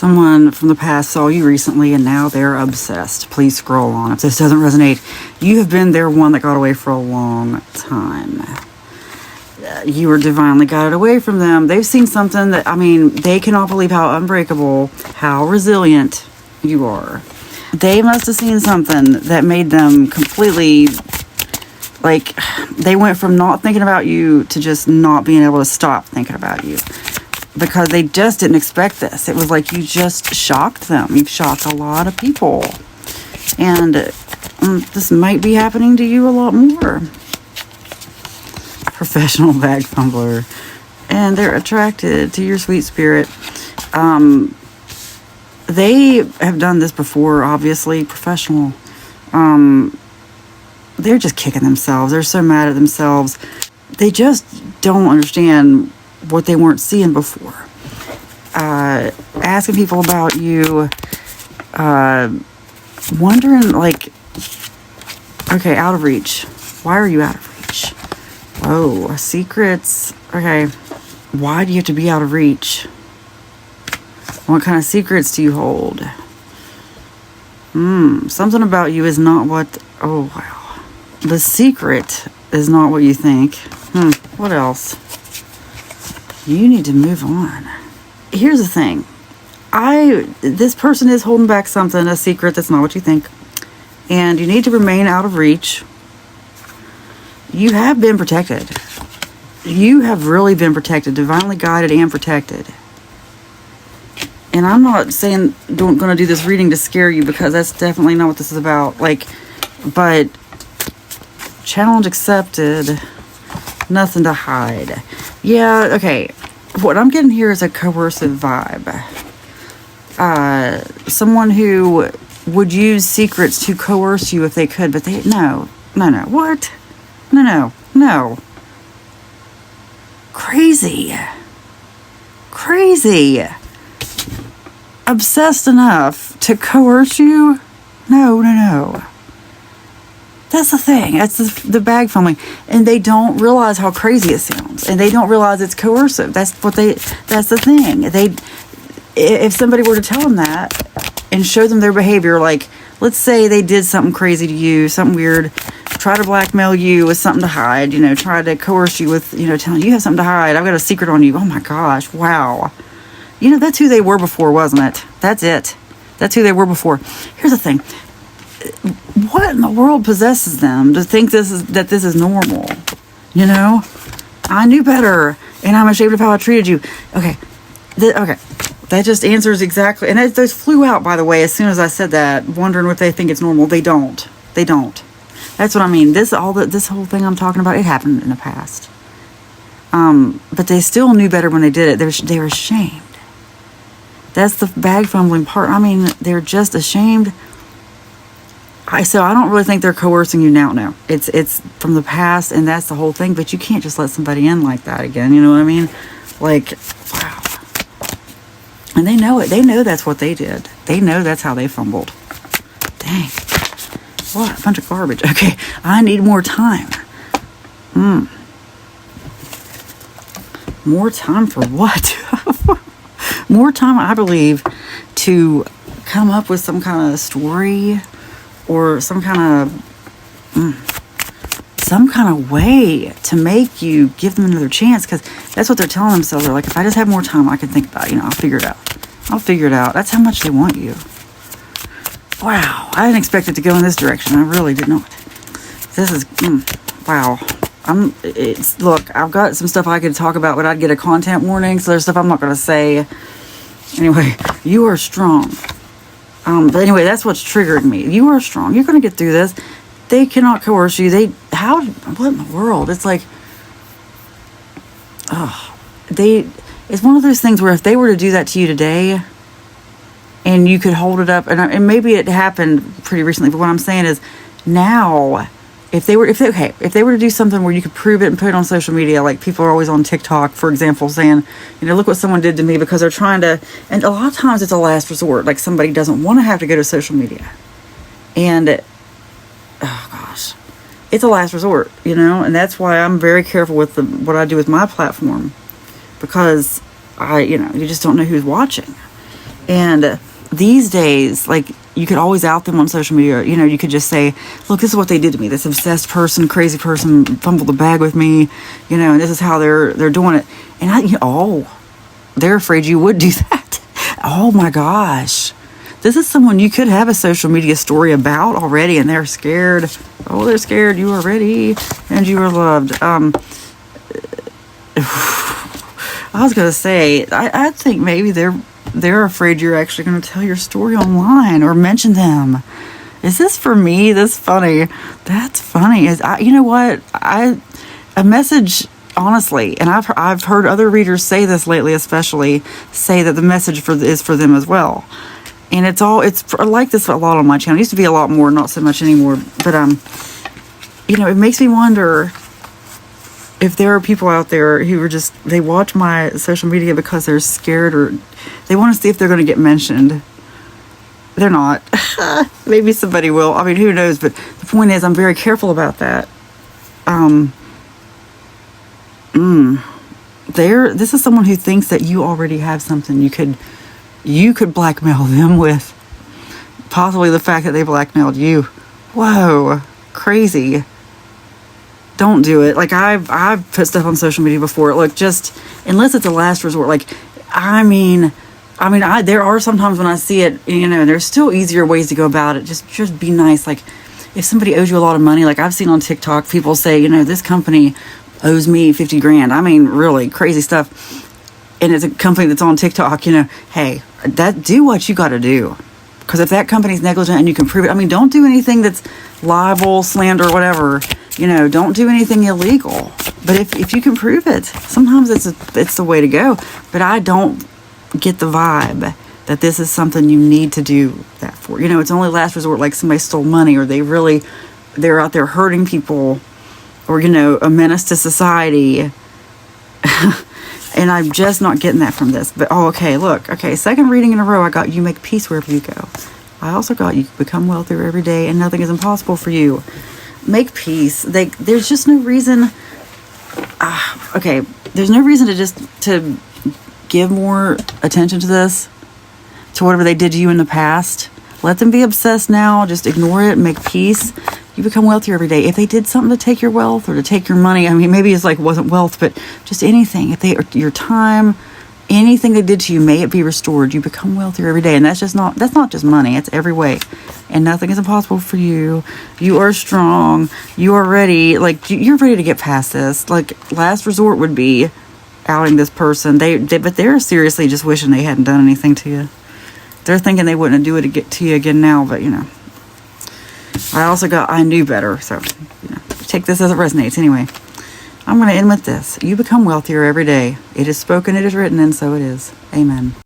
Someone from the past saw you recently and now they're obsessed. Please scroll on. If this doesn't resonate, you have been their one that got away for a long time. You were divinely guided away from them. They've seen something that, I mean, they cannot believe how unbreakable, how resilient you are. They must have seen something that made them completely, like, they went from not thinking about you to just not being able to stop thinking about you. Because they just didn't expect this. It was like you just shocked them. You've shocked a lot of people. And this might be happening to you a lot more. Professional bag fumbler. And they're attracted to your sweet spirit. They have done this before, obviously. Professional. They're just kicking themselves. They're so mad at themselves. They just don't understand what they weren't seeing before. Asking people about you, wondering, like, okay, out of reach. Why are you out of reach? Whoa, secrets. Okay, why do you have to be out of reach? What kind of secrets do you hold? Something about you is not what, oh wow. The secret is not what you think. What else? You need to move on. Here's the thing. This person is holding back something, a secret that's not what you think. And you need to remain out of reach. You have been protected. You have really been protected, divinely guided and protected. And I'm not saying going to do this reading to scare you, because that's definitely not what this is about. Like, but challenge accepted. Nothing to hide. Yeah, okay. What I'm getting here is a coercive vibe. Someone who would use secrets to coerce you if they could, but no. What? No. Crazy. Obsessed enough to coerce you? No. That's the thing. That's the bag fumbling. And they don't realize how crazy it sounds. And they don't realize it's coercive. That's the thing. If somebody were to tell them that and show them their behavior, like, let's say they did something crazy to you, something weird, try to blackmail you with something to hide, try to coerce you with, telling you have something to hide. I've got a secret on you. Oh my gosh. Wow. That's who they were before, wasn't it? That's it. That's who they were before. Here's the thing. What in the world possesses them to think this is normal? I knew better, and I'm ashamed of how I treated you. Okay, that just answers exactly. And those flew out, by the way, as soon as I said that, wondering if they think it's normal. They don't. That's what I mean. This whole thing I'm talking about, it happened in the past. But they still knew better when they did it. They were ashamed. That's the bag fumbling part. I mean, they're just ashamed. So I don't really think they're coercing you now. No, it's from the past, and that's the whole thing. But you can't just let somebody in like that again. You know what I mean? Like, wow. And they know it. They know that's what they did. They know that's how they fumbled. Dang. What a bunch of garbage. Okay, I need more time. More time for what? More time, I believe, to come up with some kind of story or some kind of way to make you give them another chance, because that's what they're telling themselves. They're like, if I just have more time, I can think about it. I'll figure it out. That's how much they want you. Wow, I didn't expect it to go in this direction. I really did not. This is wow. Look, I've got some stuff I could talk about, but I'd get a content warning, so there's stuff I'm not going to say. Anyway, you are strong. But anyway, that's what's triggering me. You are strong. You're going to get through this. They cannot coerce you. What in the world? It's like, it's one of those things where if they were to do that to you today, and you could hold it up, and maybe it happened pretty recently, but what I'm saying is now, if they were to do something where you could prove it and put it on social media, like people are always on TikTok, for example, saying, look what someone did to me, because they're trying to, and a lot of times it's a last resort, like somebody doesn't want to have to go to social media. And, oh gosh, it's a last resort, and that's why I'm very careful with what I do with my platform, because you just don't know who's watching. And these days, like, you could always out them on social media. You know, you could just say, look, this is what they did to me. This obsessed person, crazy person fumbled the bag with me, you know, and this is how they're doing it. And they're afraid you would do that. Oh my gosh. This is someone you could have a social media story about already, and they're scared. Oh, they're scared. You are ready and you are loved. I was going to say, I think maybe they're afraid you're actually going to tell your story online or mention them. Is this for me? That's funny. That's funny. You know what? A message, honestly, and I've heard other readers say this lately, especially say that the message is for them as well. And it's like this a lot on my channel. It used to be a lot more, not so much anymore. But you know, it makes me wonder if there are people out there who are they watch my social media because they're scared, or they want to see if they're going to get mentioned. They're not. Maybe somebody will. I mean, who knows? But the point is, I'm very careful about that. This is someone who thinks that you already have something you could blackmail them with. Possibly the fact that they blackmailed you. Whoa, crazy. Don't do it. Like, I've put stuff on social media before. Look, just unless it's a last resort. Like, there are sometimes when I see it, you know, there's still easier ways to go about it. Just be nice. Like, if somebody owes you a lot of money, like I've seen on TikTok, people say, you know, this company owes me 50 grand. I mean, really crazy stuff. And it's a company that's on TikTok, you know, hey, do what you got to do. Because if that company's negligent and you can prove it, I mean, don't do anything that's libel, slander, whatever. You know, don't do anything illegal. But if you can prove it, sometimes it's the way to go. But I don't get the vibe that this is something you need to do that for. You know, it's only last resort, like somebody stole money, or they're out there hurting people, or, you know, a menace to society. And I'm just not getting that from this. But, okay, look. Okay, second reading in a row, I got you make peace wherever you go. I also got you become wealthier every day and nothing is impossible for you. Make peace. There's just no reason. There's no reason to give more attention to this, to whatever they did to you in the past. Let them be obsessed now. Just ignore it. Make peace. You become wealthier every day. If they did something to take your wealth or to take your money, I mean, maybe it's like it wasn't wealth, but just anything. If your time, anything they did to you, may it be restored. You become wealthier every day, and that's not just money. It's every way, and nothing is impossible for you. You are strong. You are ready. Like, you're ready to get past this. Like, last resort would be outing this person. But they're seriously just wishing they hadn't done anything to you. They're thinking they wouldn't do it to you again now, but, you know. I also got I knew better, so, you know, take this as it resonates. Anyway, I'm going to end with this. You become wealthier every day. It is spoken, it is written, and so it is. Amen.